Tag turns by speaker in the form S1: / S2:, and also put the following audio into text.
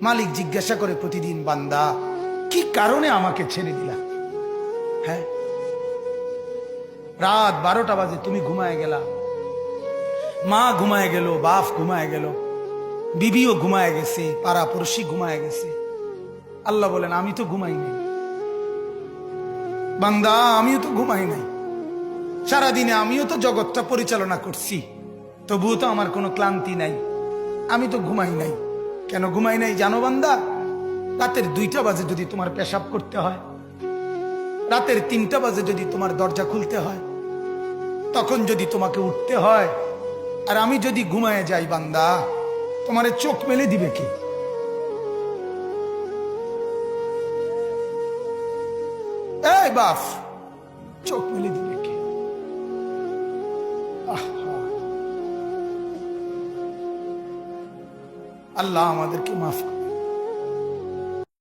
S1: মালিক জিজ্ঞাসা করে প্রতিদিন, বান্দা কি কারণে আমাকে ছেড়ে দিলা? হ্যাঁ, রাত 12টা বাজে তুমি ঘুমায় গেলা, মা ঘুমায় গেল, বাপ ঘুমায় গেল, বিবিও ঘুমায় গেছে, পাড়া পড়শি ঘুমায় গেছে। আল্লাহ বলেন আমি তো ঘুমাই নাই বান্দা, আমিও তো ঘুমাই নাই। সারাদিনে আমিও তো জগৎটা পরিচালনা করছি, তবুও তো আমার কোনো ক্লান্তি নাই, আমি তো ঘুমাই নাই। কেন ঘুমাই নাই জানো বান্দা? রাতের 2টা বাজে যদি তোমার পেশাব করতে হয়, রাতের 3টা বাজে যদি তোমার দরজা খুলতে হয়, তখন যদি তোমাকে উঠতে হয়, আর আমি যদি ঘুমায় যাই বান্দা, তোমারে চোখ মেলে দিবে কে? এই বাপ, চোখ মেলে দিবে কে? আল্লাহ আমাদেরকে মাফ করে।